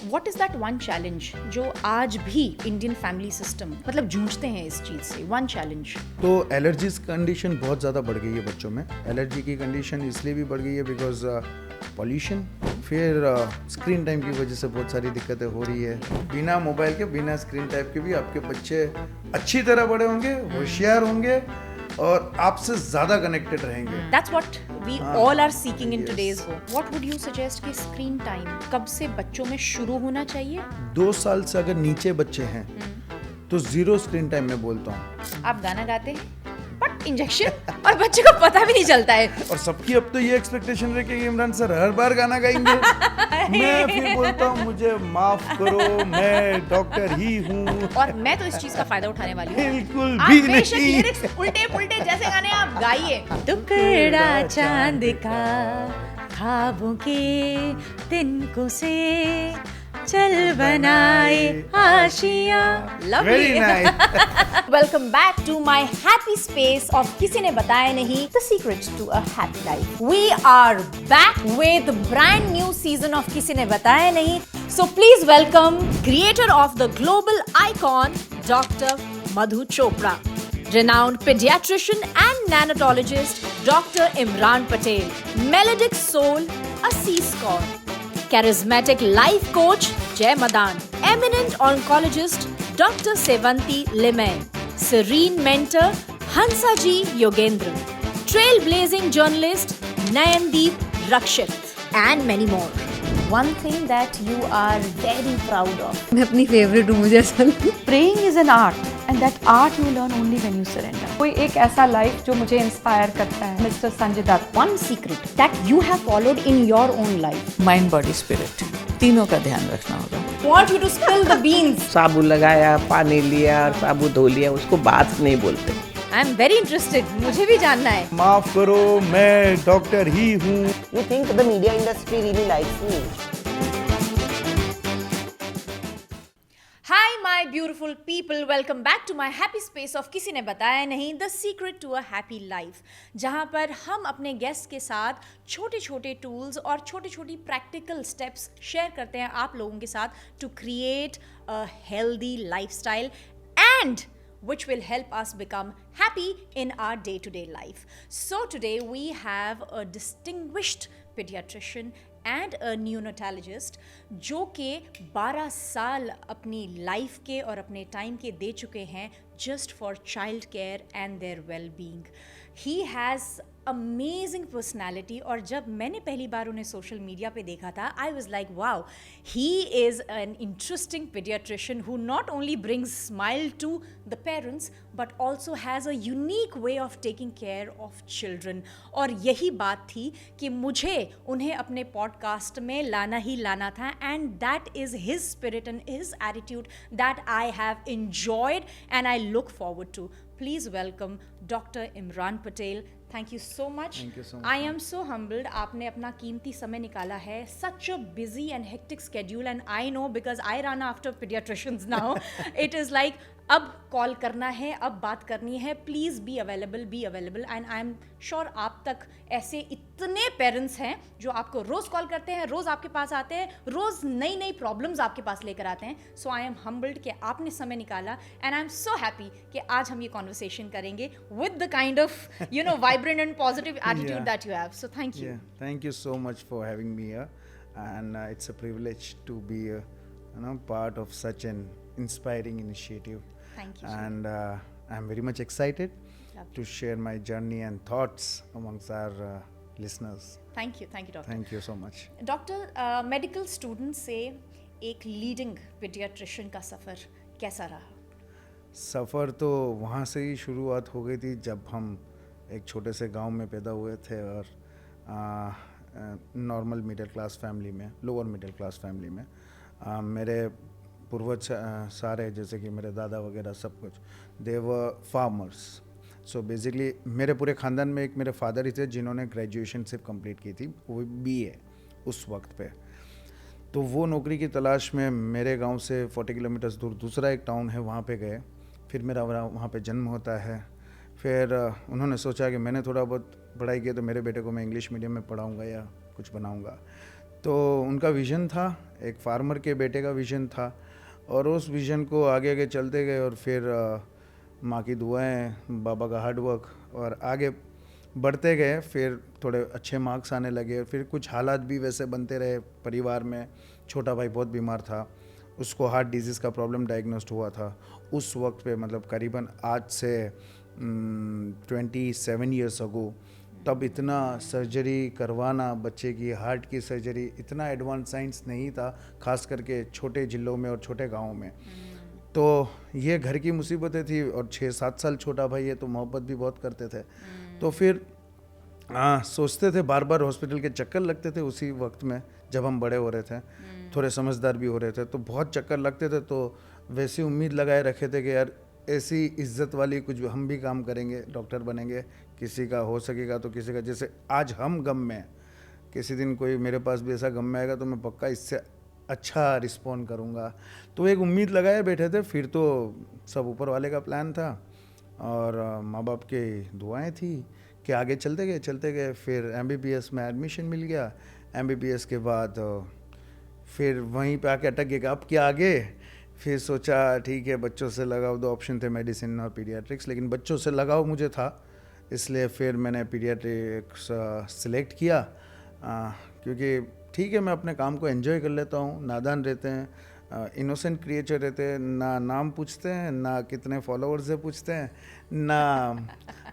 What is that one challenge जो आज भी इंडियन फैमिली सिस्टम मतलब जूझते हैं इस चीज से? वन चैलेंज तो एलर्जीज कंडीशन बहुत ज़्यादा बढ़ गई है बच्चों में। एलर्जी की कंडीशन इसलिए भी बढ़ गई है बिकॉज पॉल्यूशन, फिर स्क्रीन टाइम की वजह से बहुत सारी दिक्कतें हो रही है। बिना मोबाइल के, बिना स्क्रीन टाइम के भी आपके बच्चे अच्छी तरह बड़े होंगे, होशियार होंगे और आपसे ज़्यादा कनेक्टेड रहेंगे। That's what we all are seeking in today's world. What would you suggest कि स्क्रीन टाइम कब से बच्चों में शुरू होना चाहिए? 2 साल से अगर नीचे बच्चे हैं तो 0 स्क्रीन टाइम में बोलता हूँ। आप गाना गाते हैं बट इंजेक्शन और बच्चे को पता भी नहीं चलता है। और सबकी अब तो ये एक्सपेक्टेशन रहे कि इमरान सर हर बार गाना गाएंगे। मैं फिर बोलता हूँ मुझे माफ करो, मैं डॉक्टर ही हूँ। और मैं तो इस चीज का फायदा उठाने वाली हूँ। बिल्कुल आप भी बेशक नहीं। लिरिक्स उल्टे पुल्टे जैसे गाने आप गाइए। टुकड़ा चांद का ख्वाबों के तिनकों से चल बनाए आशियां। Very nice. Welcome back to my happy space of किसी ने बताया नहीं, the secret to a happy life. We are back with brand new season of किसी ने बताया नहीं. So please welcome creator of the global icon, Dr. Madhu Chopra, renowned pediatrician and nanotologist, Dr. Imran Patel, melodic soul, a C-score, charismatic life coach Jay Madan, eminent oncologist Dr. Sevanti Limain, serene mentor Hansaji Yogendra, trailblazing journalist Nayandeep Rakshit, and many more. One thing that you are very proud of. मैं अपनी favourite हूँ, मुझे ऐसा Praying is an art, and that art you learn only when you surrender. कोई एक ऐसा life जो मुझे इंस्पायर करता है, mister Sanjay Dutt. One secret that you have followed in your own life. Mind body spirit तीनों का ध्यान रखना होगा। Want you to spill the beans. साबुन लगाया, पानी लिया और साबुन धो लिया, उसको बात नहीं बोलते। I am very interested. मुझे भी जानना है. माफ करो, मैं डॉक्टर ही हूँ। You think the media industry really likes me? Hi my beautiful people, welcome back to my happy space of किसी ने बताया नहीं, the secret to a happy life, जहाँ पर हम अपने गेस्ट के साथ छोटे छोटे टूल्स और छोटी छोटी प्रैक्टिकल स्टेप्स शेयर करते हैं आप लोगों के साथ to create a healthy lifestyle and which will help us become happy in our day-to-day life. So today we have a distinguished pediatrician and a neonatologist जो कि 12 साल अपनी लाइफ के और अपने टाइम के दे चुके हैं just for child care and their well-being. He has amazing personality और जब मैंने पहली बार उन्हें सोशल मीडिया पे देखा था I was like wow, he is an interesting pediatrician who not only brings smile to the parents but also has a unique way of taking care of children. और यही बात थी कि मुझे उन्हें अपने पॉडकास्ट में लाना ही लाना था and that is his spirit and his attitude that I have enjoyed and I look forward to. Please welcome Dr. Imran Patel. Thank you so much. Thank you so much. I am so humbled. आपने अपना कीमती समय निकाला है. Such a busy and hectic schedule and I know because I run after pediatricians now. It is like अब call करना है, अब बात करनी है, please be available and I am sure आप तक ऐसे इतने पेरेंट्स हैं जो आपको रोज़ कॉल करते हैं, रोज़ आपके पास आते हैं, रोज़ नई नई प्रॉब्लम्स आपके पास लेकर आते हैं. सो आई एम हम्बल्ड कि आपने समय निकाला and I am so happy कि आज हम ये कॉन्वर्सेशन करेंगे with the kind of vibrant and positive attitude that you have. So thank you. Thank you so much for having me here, and it's a privilege to be part of such an inspiring initiative. Thank you. And I'm very much excited to share my journey and thoughts amongst our listeners. Thank you, doctor. Thank you so much. Doctor, medical student से एक leading paediatrician का सफ़र कैसा रहा? सफ़र तो वहाँ से ही शुरुआत हो गई थी जब हम एक छोटे से गांव में पैदा हुए थे और नॉर्मल मिडिल क्लास फैमिली में, लोअर मिडिल क्लास फैमिली में मेरे पूर्वज सारे जैसे कि मेरे दादा वगैरह सब कुछ दे वर फार्मर्स. सो बेसिकली मेरे पूरे ख़ानदान में एक मेरे फादर ही थे जिन्होंने ग्रेजुएशन सिर्फ कंप्लीट की थी, वो BA उस वक्त पे. तो वो नौकरी की तलाश में मेरे गांव से 40 किलोमीटर दूर दूसरा एक टाउन है, वहाँ पे गए. फिर मेरा वहाँ पे जन्म होता है. फिर उन्होंने सोचा कि मैंने थोड़ा बहुत पढ़ाई की तो मेरे बेटे को मैं इंग्लिश मीडियम में पढ़ाऊँगा या कुछ बनाऊँगा. तो उनका विज़न था, एक फार्मर के बेटे का विज़न था, और उस विज़न को आगे आगे चलते गए, और फिर माँ की दुआएं, बाबा का हार्ड वर्क, और आगे बढ़ते गए। फिर थोड़े अच्छे मार्क्स आने लगे, फिर कुछ हालात भी वैसे बनते रहे परिवार में। छोटा भाई बहुत बीमार था, उसको हार्ट डिजीज़ का प्रॉब्लम डायग्नोस्ड हुआ था उस वक्त पे, मतलब करीबन आज से 27 ईयर्स अगो। तब इतना सर्जरी करवाना, बच्चे की हार्ट की सर्जरी, इतना एडवांस साइंस नहीं था, खास करके छोटे ज़िलों में और छोटे गाँव में। तो ये घर की मुसीबतें थी, और 6-7 साल छोटा भाई है, तो मोहब्बत भी बहुत करते थे। तो फिर सोचते थे, बार बार हॉस्पिटल के चक्कर लगते थे उसी वक्त में, जब हम बड़े हो रहे थे, थोड़े समझदार भी हो रहे थे, तो बहुत चक्कर लगते थे। तो वैसी उम्मीद लगाए रखे थे कि यार ऐसी इज्जत वाली कुछ हम भी काम करेंगे, डॉक्टर बनेंगे, किसी का हो सकेगा तो किसी का। जैसे आज हम गम में, किसी दिन कोई मेरे पास भी ऐसा गम में आएगा तो मैं पक्का इससे अच्छा रिस्पॉन्ड करूँगा। तो एक उम्मीद लगाए बैठे थे। फिर तो सब ऊपर वाले का प्लान था, और माँ बाप की दुआएं थी कि आगे चलते गए। फिर MBBS में एडमिशन मिल गया। MBBS के बाद फिर वहीं पे आके अटक गया, अब क्या आगे। फिर सोचा ठीक है, बच्चों से लगाव, 2 ऑप्शन थे, मेडिसिन और पीडियाट्रिक्स, लेकिन बच्चों से लगाव मुझे था, इसलिए फिर मैंने पीडियाट्रिक्स सिलेक्ट किया। क्योंकि ठीक है, मैं अपने काम को एंजॉय कर लेता हूँ। नादान रहते हैं, इनोसेंट क्रिएचर रहते हैं, ना नाम पूछते हैं, ना कितने फॉलोअर्स है पूछते हैं, ना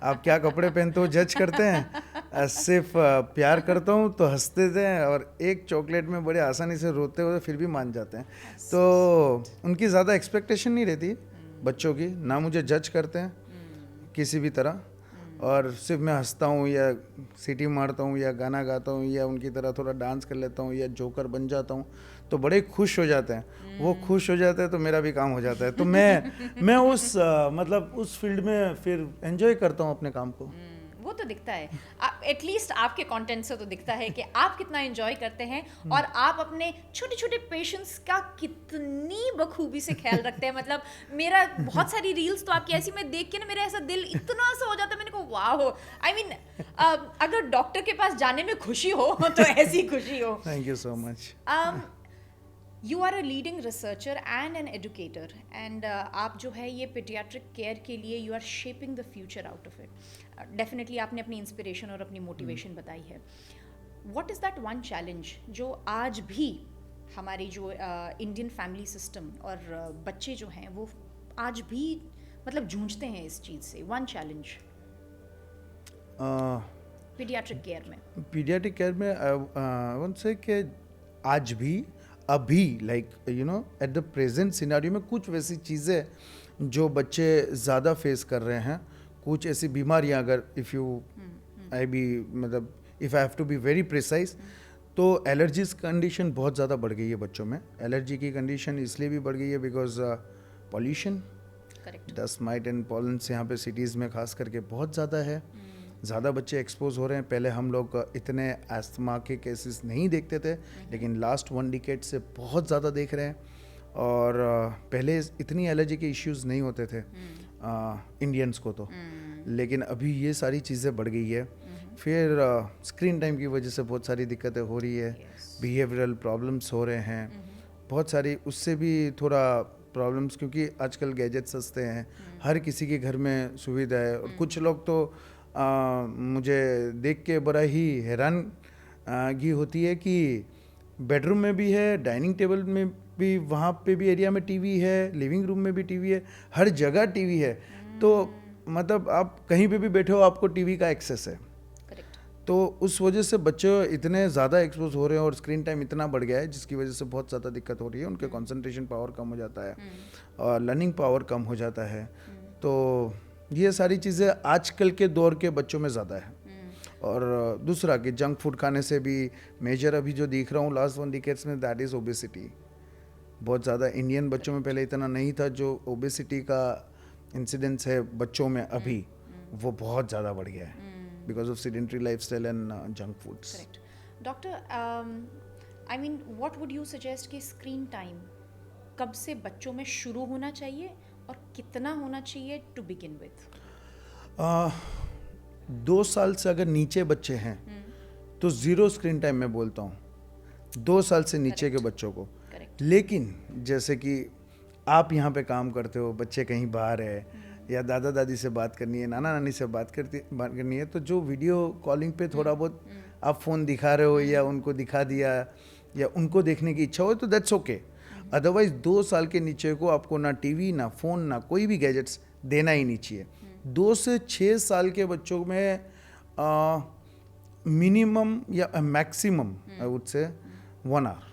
आप क्या कपड़े पहनते हो जज करते हैं। सिर्फ प्यार करता हूँ तो हंसते थे, और एक चॉकलेट में बड़े आसानी से रोते हुए फिर भी मान जाते हैं। तो उनकी ज़्यादा एक्सपेक्टेशन नहीं रहती बच्चों की, ना मुझे जज करते हैं किसी भी तरह, और सिर्फ मैं हंसता हूँ या सीटी मारता हूँ या गाना गाता हूँ या उनकी तरह थोड़ा डांस कर लेता हूँ या जोकर बन जाता हूँ, तो बड़े खुश हो जाते हैं। वो खुश हो जाते हैं तो मेरा भी काम हो जाता है। तो मैं उस मतलब उस फील्ड में फिर एंजॉय करता हूँ अपने काम को। वो तो दिखता है, एटलीस्ट आपके कंटेंट से तो दिखता है कि आप कितना एंजॉय करते हैं, और आप अपने छोटे छोटे पेशेंट्स का कितनी बखूबी से ख्याल रखते हैं। मतलब मेरा बहुत सारी रील्स तो आपकी ऐसी मैं देख के ना मेरा ऐसा दिल इतना सा हो जाता है, मैंने कहा वाह हो। आई मीन अगर डॉक्टर के पास जाने में खुशी हो तो ऐसी खुशी हो। Thank you so much. You are a leading researcher and an educator, and आप जो है ये पीडियाट्रिक केयर के लिए you are shaping the future out of it. Definitely आपने अपनी इंस्पिरेशन और अपनी मोटिवेशन बताई है। What is that one challenge जो आज भी हमारी जो इंडियन फैमिली सिस्टम और बच्चे जो हैं वो आज भी मतलब जूझते हैं इस चीज़ से? वन चैलेंज पीडियाट्रिक केयर में। पीडियाट्रिक केयर में आई वांट से कि आज भी, अभी, like you know, at the present scenario में कुछ वैसी चीज़ें जो बच्चे ज़्यादा फेस कर रहे हैं, कुछ ऐसी बीमारियां, अगर इफ़ यू आई बी मतलब if I have to be very precise, तो एलर्जीज कंडीशन बहुत ज़्यादा बढ़ गई है बच्चों में। एलर्जी की कंडीशन इसलिए भी बढ़ गई है because pollution, dust might and pollens यहाँ पे सिटीज़ में खास करके बहुत ज़्यादा है। ज़्यादा बच्चे एक्सपोज हो रहे हैं। पहले हम लोग इतने अस्थमा के केसेस नहीं देखते थे, लेकिन लास्ट 1 डिकेड से बहुत ज़्यादा देख रहे हैं। और पहले इतनी एलर्जी के इश्यूज़ नहीं होते थे इंडियंस को तो, लेकिन अभी ये सारी चीज़ें बढ़ गई है। फिर स्क्रीन टाइम की वजह से बहुत सारी दिक्कतें हो रही है, बिहेवियरल प्रॉब्लम्स हो रहे हैं बहुत सारी, उससे भी थोड़ा प्रॉब्लम्स, क्योंकि आजकल गैजेट सस्ते हैं, हर किसी के घर में सुविधा है। और कुछ लोग तो मुझे देख के बड़ा ही हैरानगी होती है कि बेडरूम में भी है, डाइनिंग टेबल में भी, वहाँ पे भी एरिया में टीवी है, लिविंग रूम में भी टीवी है, हर जगह टीवी है। तो मतलब आप कहीं पे भी बैठे हो आपको टीवी का एक्सेस है। तो उस वजह से बच्चे इतने ज़्यादा एक्सपोज हो रहे हैं और स्क्रीन टाइम इतना बढ़ गया है, जिसकी वजह से बहुत ज़्यादा दिक्कत हो रही है। उनके कंसंट्रेशन पावर कम हो जाता है और लर्निंग पावर कम हो जाता है। तो ये सारी चीज़ें आजकल के दौर के बच्चों में ज़्यादा है। और दूसरा कि जंक फूड खाने से भी मेजर अभी जो देख रहा हूँ लास्ट 1 डिकेड्स में, दैट इज़ ओबेसिटी। बहुत ज़्यादा इंडियन बच्चों में पहले इतना नहीं था, जो ओबेसिटी का इंसिडेंस है बच्चों में अभी वो बहुत ज़्यादा बढ़ गया है because of sedentary lifestyle and junk foods. Correct. Doctor, I mean, what would you suggest कि screen time कब से बच्चों में शुरू होना चाहिए और कितना होना चाहिए to begin with? 2 साल से अगर नीचे बच्चे हैं तो 0 स्क्रीन टाइम मैं बोलता हूँ। 2 साल से नीचे के बच्चों को। Correct. लेकिन जैसे कि आप यहाँ पे काम करते हो, बच्चे कहीं बाहर है या दादा दादी से बात करनी है, नाना नानी से बात करनी है, तो जो वीडियो कॉलिंग पे थोड़ा बहुत आप फ़ोन दिखा रहे हो या उनको दिखा दिया या उनको देखने की इच्छा हो तो दैट्स ओके। अदरवाइज 2 साल के नीचे को आपको ना टीवी, ना फ़ोन, ना कोई भी गैजेट्स देना ही नहीं चाहिए। 2 से 6 साल के बच्चों में मिनिमम या मैक्सिमम आई वुड से 1 आवर,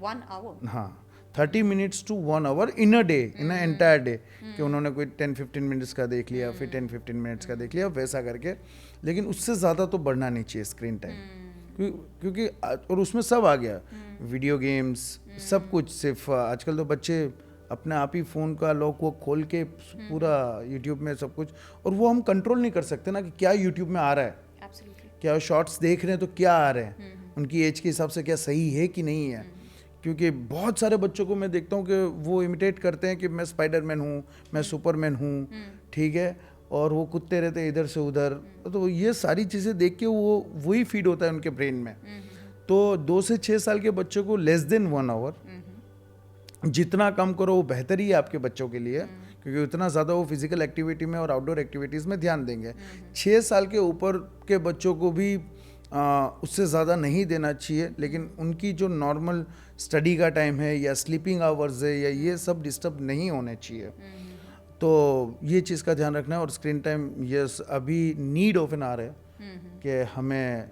1 hour? हाँ 30 minutes to 1 hour in a day, in a entire day, कि उन्होंने कोई 10-15 मिनट्स का देख लिया, फिर 10-15 मिनट्स का देख लिया, वैसा करके। लेकिन उससे ज़्यादा तो बढ़ना नहीं चाहिए स्क्रीन टाइम, क्योंकि और उसमें सब आ गया, वीडियो गेम्स, सब कुछ। सिर्फ आजकल तो बच्चे अपने आप ही फ़ोन का लॉक वो खोल के पूरा यूट्यूब में सब कुछ, और वो हम कंट्रोल नहीं कर सकते ना कि क्या यूट्यूब में आ रहा है, Absolutely. क्या शॉर्ट्स देख रहे हैं तो क्या आ रहे हैं, उनकी एज के हिसाब से क्या सही है कि नहीं है। क्योंकि बहुत सारे बच्चों को मैं देखता हूँ कि वो इमिटेट करते हैं कि मैं स्पाइडरमैन हूँ, मैं सुपरमैन हूँ, ठीक है, और वो कूदते रहते हैं इधर से उधर। तो ये सारी चीज़ें देख के वो वही फीड होता है उनके ब्रेन में। तो 2 से 6 साल के बच्चों को लेस देन 1 आवर, जितना कम करो वो बेहतर ही है आपके बच्चों के लिए, क्योंकि उतना ज़्यादा वो फिजिकल एक्टिविटी में और आउटडोर एक्टिविटीज़ में ध्यान देंगे। 6 साल के ऊपर के बच्चों को भी उससे ज़्यादा नहीं देना चाहिए, लेकिन उनकी जो नॉर्मल स्टडी का टाइम है या स्लीपिंग आवर्स है या ये सब डिस्टर्ब नहीं होने चाहिए। तो ये चीज़ का ध्यान रखना है। और स्क्रीन टाइम यस अभी नीड ऑफ एन आवर है कि हमें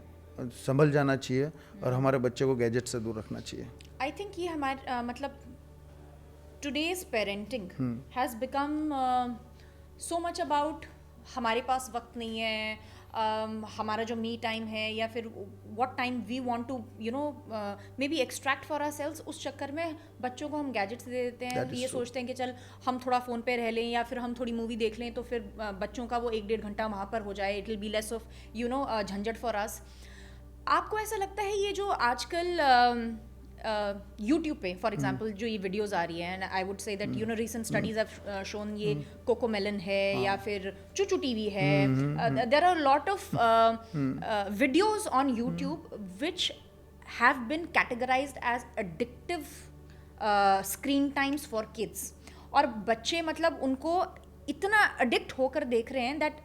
संभल जाना चाहिए और हमारे बच्चे को गैजेट से दूर रखना चाहिए। आई थिंक ये हमारे मतलब today's parenting has become so much about हमारे पास वक्त नहीं है, हमारा जो मी टाइम है या फिर what time we want to you know maybe extract for ourselves, उस चक्कर में बच्चों को हम गैजेट्स दे देते हैं। ये सोचते हैं कि चल हम थोड़ा फ़ोन पे रह लें या फिर हम थोड़ी मूवी देख लें, तो फिर बच्चों का वो 1-1.5 घंटा वहाँ पर हो जाए, it will be less of you know झंझट फॉर अस। आपको ऐसा लगता है ये जो आजकल यूट्यूब पे फॉर एग्जांपल जो ये वीडियोस आ रही हैं, and I would say that you know recent studies have shown ये कोकोमेलन है या फिर चूचू टीवी है, there are lot of videos on YouTube which have been categorised as addictive screen times for kids, और बच्चे मतलब उनको इतना एडिक्ट होकर देख रहे हैं दैट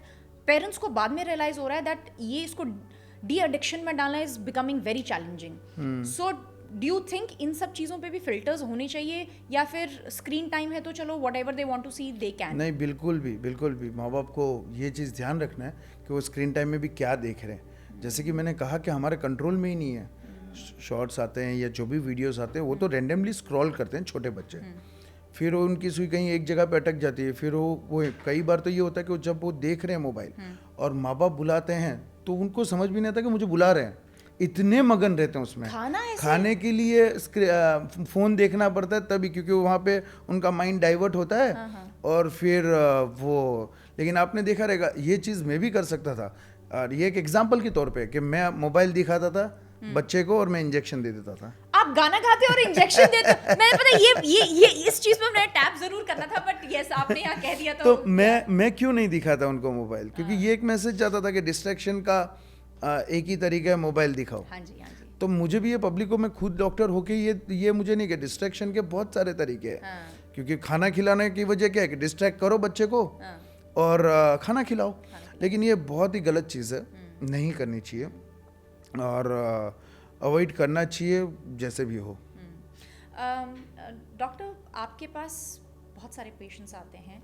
पेरेंट्स को बाद में रियलाइज हो रहा है दैट ये इसको डी एडिक्शन में डालना is becoming very challenging. So do you think in सब चीज़ों पे भी फिल्टर्स होने चाहिए, या फिर स्क्रीन टाइम है तो चलो whatever they want to see they can? नहीं, बिल्कुल भी माँ बाप को ये चीज़ ध्यान रखना है कि वो स्क्रीन टाइम में भी क्या देख रहे हैं। जैसे कि मैंने कहा कि हमारे कंट्रोल में ही नहीं है। शॉर्ट्स आते हैं या जो भी वीडियोस आते हैं वो तो रैंडमली स्क्रॉल करते हैं छोटे बच्चे, फिर वो उनकी सुई कहीं एक जगह पे अटक जाती है, फिर वो कई बार तो ये होता है कि जब वो देख रहे हैं मोबाइल और माँ बाप बुलाते हैं तो उनको समझ भी नहीं आता कि मुझे बुला रहे हैं, इतने मगन रहते हैं उसमें। खाने के लिए फ़ोन देखना पड़ता है तभी, क्योंकि वहाँ पे उनका माइंड डाइवर्ट होता है। और फिर वो, लेकिन आपने देखा रहेगा ये चीज़ मैं भी कर सकता था। और ये एक एग्जांपल के तौर पे कि मैं मोबाइल दिखाता था बच्चे को और मैं इंजेक्शन दे देता था। आप गाना गाते और इंजेक्शन देते, मैंने पता ये इस चीज में मैंने टैप जरूर करना था, बट यस आपने यहाँ कह दिया तो मैं क्यों नहीं दिखाता उनको मोबाइल, क्योंकि ये एक मैसेज जाता था कि डिस्ट्रैक्शन का एक ही तरीका है, मोबाइल दिखाओ। हाँ जी, हाँ जी। तो मुझे भी ये पब्लिक को, मैं खुद डॉक्टर होके ये मुझे नहीं कि डिस्ट्रैक्शन के बहुत सारे तरीके हैं। क्योंकि खाना खिलाने की वजह क्या है कि डिस्ट्रैक्ट करो बच्चे को और खाना खिलाओ, लेकिन ये बहुत ही गलत चीज़ है, नहीं करनी चाहिए और अवॉइड करना चाहिए जैसे भी हो। डॉक्टर आपके पास बहुत सारे पेशेंट्स आते हैं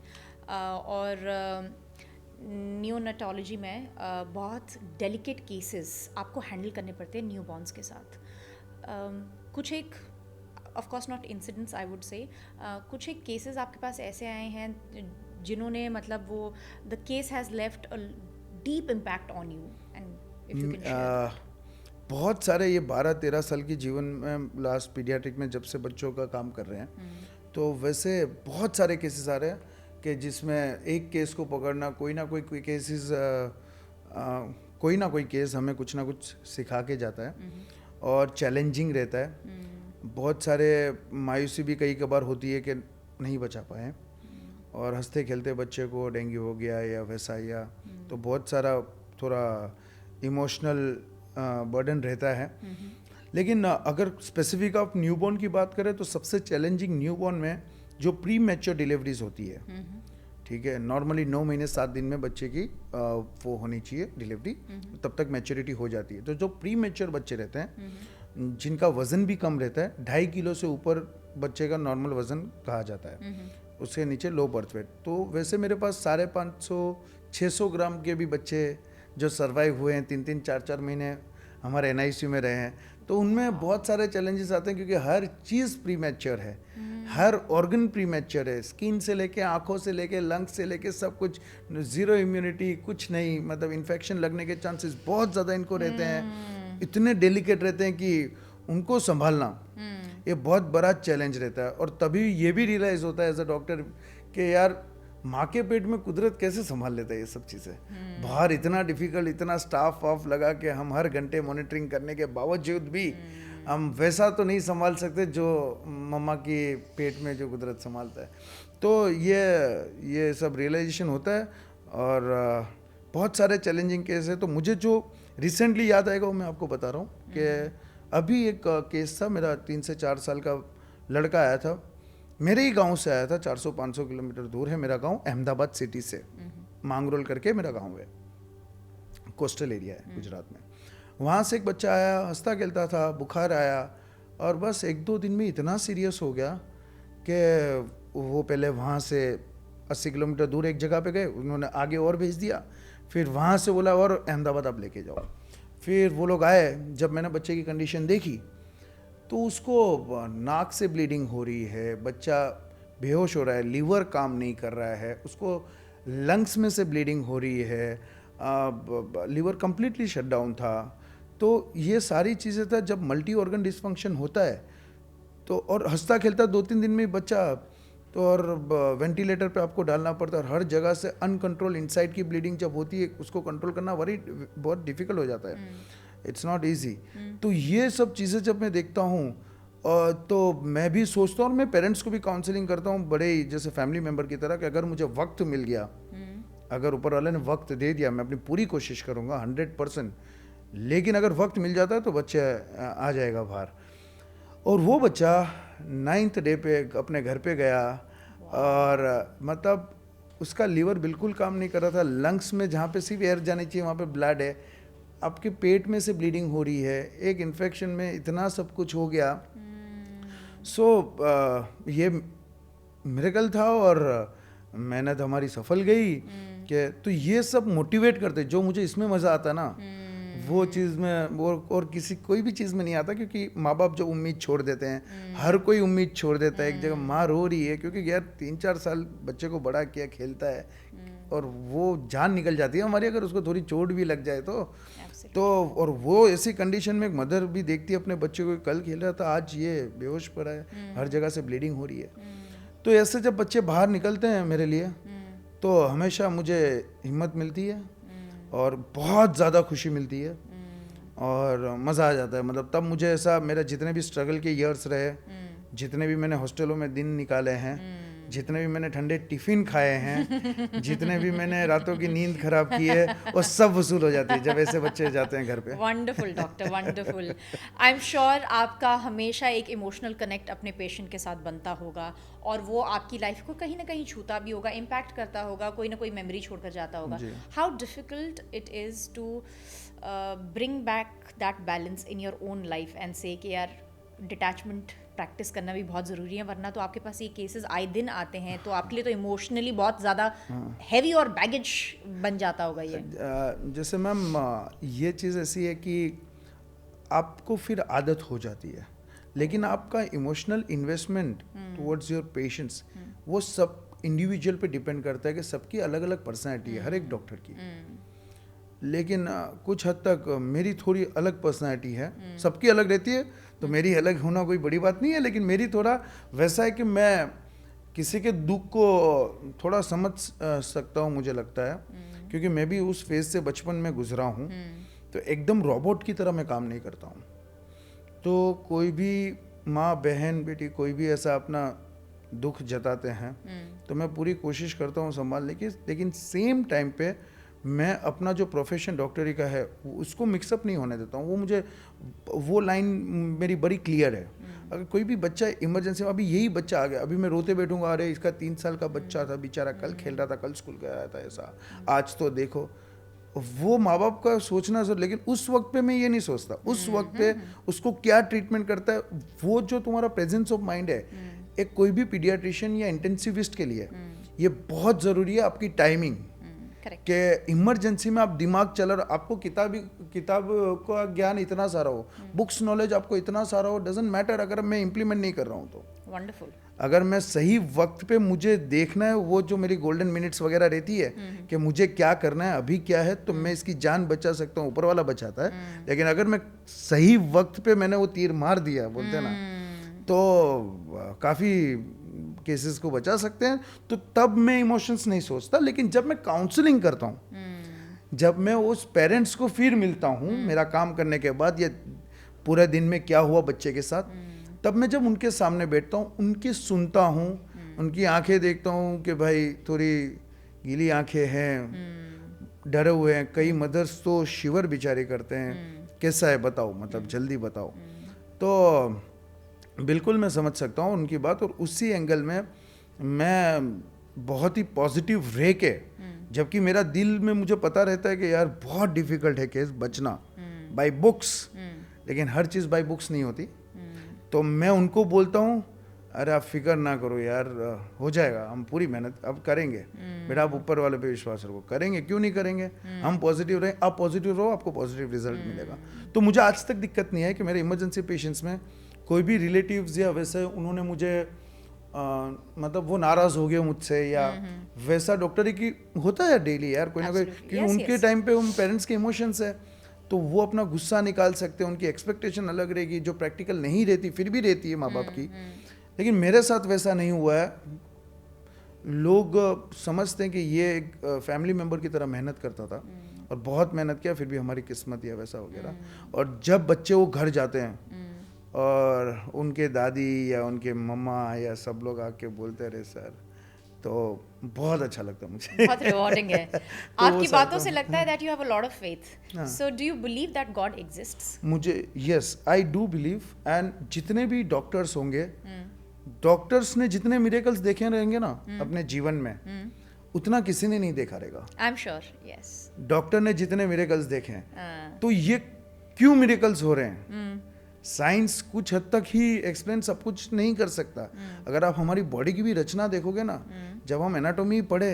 और न्यूनेटोलॉजी में बहुत डेलिकेट केसेस आपको हैंडल करने पड़ते हैं न्यूबॉर्न्स के साथ। कुछ एक of course not incidents I would से, कुछ एक केसेस आपके पास ऐसे आए हैं जिन्होंने मतलब वो the case has left a deep impact on you, and if you can share. बहुत सारे, ये 12-13 साल की जीवन में लास्ट पीडियाट्रिक में जब से बच्चों का काम कर रहे हैं, तो वैसे बहुत सारे केसेस आ रहे हैं कि जिसमें एक केस को पकड़ना, कोई ना कोई केसेस, कोई ना कोई केस हमें कुछ ना कुछ सिखा के जाता है और चैलेंजिंग रहता है। बहुत सारे मायूसी भी कई कबार होती है कि नहीं बचा पाए और हंसते खेलते बच्चे को डेंगू हो गया या वैसा, या तो बहुत सारा थोड़ा इमोशनल बर्डन रहता है। लेकिन अगर स्पेसिफिक आप न्यूबॉर्न की बात करें तो सबसे चैलेंजिंग न्यूबॉर्न में जो प्री मैच्योर डिलीवरीज होती है, ठीक है, नॉर्मली 9 महीने 7 दिन में बच्चे की वो होनी चाहिए डिलीवरी, तब तक मैच्योरिटी हो जाती है। तो जो प्री मैच्योर बच्चे रहते हैं जिनका वजन भी कम रहता है, 2.5 किलो से ऊपर बच्चे का नॉर्मल वजन कहा जाता है, उसके नीचे लो बर्थ वेट। तो वैसे मेरे पास 550-600 ग्राम के भी बच्चे जो सर्वाइव हुए हैं, 3-3 4-4 महीने हमारे NICU में रहे हैं। तो उनमें बहुत सारे चैलेंजेस आते हैं क्योंकि हर चीज़ प्री मैच्योर है, हर ऑर्गन प्री मैच्योर है, स्किन से लेके आँखों से लेके लंग्स से लेके सब कुछ, ज़ीरो इम्यूनिटी, कुछ नहीं, मतलब इन्फेक्शन लगने के चांसेस बहुत ज़्यादा इनको रहते हैं, इतने डेलिकेट रहते हैं कि उनको संभालना ये बहुत बड़ा चैलेंज रहता है। और तभी ये भी रियलाइज़ होता है एज अ डॉक्टर कि यार माँ के पेट में कुदरत कैसे संभाल लेता है ये सब चीज़ें। बाहर इतना डिफिकल्ट, इतना स्टाफ वाफ लगा के हम हर घंटे मॉनिटरिंग करने के बावजूद भी हम वैसा तो नहीं संभाल सकते जो मम्मा की पेट में जो कुदरत संभालता है। तो ये सब रियलाइजेशन होता है और बहुत सारे चैलेंजिंग केस है। तो मुझे जो रिसेंटली याद आएगा वो मैं आपको बता रहा हूँ कि अभी एक केस था, मेरा 3 से 4 साल का लड़का आया था, मेरे ही गांव से आया था, 400-500 किलोमीटर दूर है मेरा गांव, अहमदाबाद सिटी से, मांगरोल करके मेरा गांव है, कोस्टल एरिया है गुजरात में। वहाँ से एक बच्चा आया, हंसता खेलता था, बुखार आया और बस 1-2 दिन में इतना सीरियस हो गया कि वो पहले वहाँ से 80 किलोमीटर दूर एक जगह पे गए, उन्होंने आगे और भेज दिया, फिर वहाँ से बोला और अहमदाबाद आप लेके जाओ। फिर वो लोग आए, जब मैंने बच्चे की कंडीशन देखी तो उसको नाक से ब्लीडिंग हो रही है, बच्चा बेहोश हो रहा है, लीवर काम नहीं कर रहा है, उसको लंग्स में से ब्लीडिंग हो रही है, लीवर कंप्लीटली शट डाउन था। तो ये सारी चीज़ें था, जब मल्टी ऑर्गन डिसफंक्शन होता है तो, और हंसता खेलता 2-3 दिन में बच्चा, तो और वेंटिलेटर पे आपको डालना पड़ता है और हर जगह से अनकंट्रोल इनसाइड की ब्लीडिंग जब होती है उसको कंट्रोल करना बहुत डिफिकल्ट हो जाता है, इट्स नॉट ईजी। तो ये सब चीज़ें जब मैं देखता हूँ तो मैं भी सोचता हूँ और मैं पेरेंट्स को भी काउंसलिंग करता हूँ बड़े ही जैसे फैमिली मेम्बर की तरह कि अगर मुझे वक्त मिल गया, अगर ऊपर वाले ने वक्त दे दिया, मैं अपनी पूरी कोशिश करूँगा 100%, लेकिन अगर वक्त मिल जाता है तो बच्चा आ जाएगा बाहर। और वो बच्चा 9th डे पे अपने घर पे गया और मतलब उसका लीवर बिल्कुल काम नहीं कर रहा था, लंग्स में जहाँ पे सिर्फ एयर जानी चाहिए वहाँ पे ब्लड है, आपके पेट में से ब्लीडिंग हो रही है, एक इन्फेक्शन में इतना सब कुछ हो गया। सो ये मिरेकल था और मेहनत हमारी सफल गई कि तो ये सब मोटिवेट करते, जो मुझे इसमें मज़ा आता ना वो चीज़ में वो और किसी कोई भी चीज़ में नहीं आता, क्योंकि माँ बाप जो उम्मीद छोड़ देते हैं, हर कोई उम्मीद छोड़ देता है। एक जगह माँ रो रही है क्योंकि यार 3-4 साल बच्चे को बड़ा किया, खेलता है और वो जान निकल जाती है हमारी, अगर उसको थोड़ी चोट भी लग जाए तो और वो ऐसी कंडीशन में एक मदर भी देखती है अपने बच्चे को, कल खेल रहा था आज ये बेहोश पड़ा है, हर जगह से ब्लीडिंग हो रही है। तो ऐसे जब बच्चे बाहर निकलते हैं मेरे लिए तो हमेशा मुझे हिम्मत मिलती है और बहुत ज़्यादा खुशी मिलती है और मज़ा आ जाता है। मतलब तब मुझे ऐसा, मेरा जितने भी स्ट्रगल के ईयर्स रहे, जितने भी मैंने हॉस्टलों में दिन निकाले हैं, जितने भी मैंने ठंडे टिफ़िन खाए हैं, जितने भी मैंने रातों की नींद खराब की है, वो सब वसूल हो जाती है जब ऐसे बच्चे जाते हैं घर पे। Wonderful doctor, wonderful. I am sure आपका हमेशा एक इमोशनल कनेक्ट अपने पेशेंट के साथ बनता होगा और वो आपकी लाइफ को कहीं ना कहीं छूता भी होगा, इम्पैक्ट करता होगा, कोई ना कोई मेमोरी छोड़कर जाता होगा। How difficult it is to bring back that balance in your own life and say कि यार डिटैचमेंट प्रैक्टिस करना भी बहुत ज़रूरी है, वरना तो आपके पास ये केसेस आए दिन आते हैं, तो आपके लिए तो इमोशनली बहुत ज़्यादा हैवी और बैगेज बन जाता होगा ये। जैसे मैम ये चीज़ ऐसी है कि आपको फिर आदत हो जाती है, लेकिन आपका emotional investment towards your patients वो सब इंडिविजुअल पे डिपेंड करता है कि सबकी अलग अलग पर्सनैलिटी है हर एक डॉक्टर की। लेकिन कुछ हद तक मेरी थोड़ी अलग पर्सनैलिटी है, सबकी अलग रहती है, तो मेरी अलग होना कोई बड़ी बात नहीं है, लेकिन मेरी थोड़ा वैसा है कि मैं किसी के दुख को थोड़ा समझ सकता हूँ, मुझे लगता है, क्योंकि मैं भी उस फेज से बचपन में गुजरा हूँ। तो एकदम रोबोट की तरह मैं काम नहीं करता हूँ। तो कोई भी माँ बहन बेटी कोई भी ऐसा अपना दुख जताते हैं तो मैं पूरी कोशिश करता हूँ संभालने की, लेकिन सेम टाइम पे मैं अपना जो प्रोफेशन डॉक्टरी का है उसको मिक्सअप नहीं होने देता हूँ। वो मुझे वो लाइन मेरी बड़ी क्लियर है। अगर कोई भी बच्चा इमरजेंसी में, अभी यही बच्चा आ गया, अभी मैं रोते बैठूंगा, अरे इसका 3 साल का बच्चा था बेचारा, कल खेल रहा था, कल स्कूल गया था, ऐसा आज तो देखो। वो माँ बाप का सोचना सर, लेकिन उस वक्त पे मैं ये नहीं सोचता। उस वक्त पे उसको क्या ट्रीटमेंट करता है, वो जो तुम्हारा प्रेजेंस ऑफ माइंड है एक कोई भी पीडियाट्रिशियन या इंटेंसिविस्ट के लिए ये बहुत ज़रूरी है। आपकी टाइमिंग कि इमरजेंसी में आप दिमाग चला रहा, आपको किताब का ज्ञान इतना सारा हो, बुक्स नॉलेज आपको इतना सारा हो, डजेंट मैटर अगर मैं इम्प्लीमेंट नहीं कर रहा हूँ तो। वंडरफुल। अगर मैं सही वक्त पे मुझे देखना है, वो जो मेरी गोल्डन मिनट्स वगैरह रहती है कि मुझे क्या करना है, अभी क्या है, तो मैं इसकी जान बचा सकता हूँ, ऊपर वाला बचाता है। लेकिन अगर मैं सही वक्त पे मैंने वो तीर मार दिया, बोलते हैं ना, तो काफ़ी केसेस को बचा सकते हैं। तो तब मैं इमोशंस नहीं सोचता। लेकिन जब मैं काउंसलिंग करता हूँ, जब मैं उस पेरेंट्स को फिर मिलता हूँ मेरा काम करने के बाद, या पूरे दिन में क्या हुआ बच्चे के साथ, तब मैं जब उनके सामने बैठता हूँ, उनकी सुनता हूँ, उनकी आंखें देखता हूँ कि भाई थोड़ी गीली आंखें हैं, डरे हुए हैं। कई मदर्स तो शिवर बेचारे करते हैं, कैसा है बताओ, मतलब जल्दी बताओ। तो बिल्कुल मैं समझ सकता हूँ उनकी बात। और उसी एंगल में मैं बहुत ही पॉजिटिव रह के, जबकि मेरा दिल में मुझे पता रहता है कि यार बहुत डिफिकल्ट है केस बचना बाय बुक्स, लेकिन हर चीज़ बाय बुक्स नहीं होती। तो मैं उनको बोलता हूँ, अरे आप फिक्र ना करो यार, हो जाएगा, हम पूरी मेहनत अब करेंगे बेटा, आप ऊपर वाले पे विश्वास रखो, करेंगे, क्यों नहीं करेंगे। हम पॉजिटिव रहें, आप पॉजिटिव रहो, आपको पॉजिटिव रिजल्ट मिलेगा। तो मुझे आज तक दिक्कत नहीं है कि मेरे इमरजेंसी पेशेंट्स में कोई भी रिलेटिव्स या वैसे उन्होंने मुझे मतलब वो नाराज़ हो गए मुझसे, या वैसा डॉक्टरी की होता है डेली यार, कोई ना कोई, क्योंकि उनके टाइम पे उन पेरेंट्स के इमोशंस है, तो वो अपना गुस्सा निकाल सकते हैं, उनकी एक्सपेक्टेशन अलग रहेगी जो प्रैक्टिकल नहीं रहती, फिर भी रहती है माँ बाप की। लेकिन मेरे साथ वैसा नहीं हुआ है। लोग समझते हैं कि ये एक फैमिली मेम्बर की तरह मेहनत करता था, और बहुत मेहनत किया, फिर भी हमारी किस्मत या वैसा वगैरह। और जब बच्चे वो घर जाते हैं और उनके दादी या उनके मम्मा या सब लोग आके बोलते रहे सर, तो बहुत अच्छा लगता है मुझे। बहुत रिवॉर्डिंग है। तो आपकी बातों से लगता है that you have a lot of faith. So do you believe that God exists? मुझे yes, I do believe. And जितने भी डॉक्टर्स होंगे, डॉक्टर्स ने जितने मिरेकल्स देखे रहेंगे ना अपने जीवन में, उतना किसी ने नहीं देखा रहेगा। I am sure, yes. Doctor ने जितने मिरेकल्स देखे हैं, तो ये क्यों मिरेकल्स हो रहे हैं, साइंस कुछ हद तक ही एक्सप्लेन सब कुछ नहीं कर सकता। अगर आप हमारी बॉडी की भी रचना देखोगे ना, जब हम एनाटॉमी पढ़े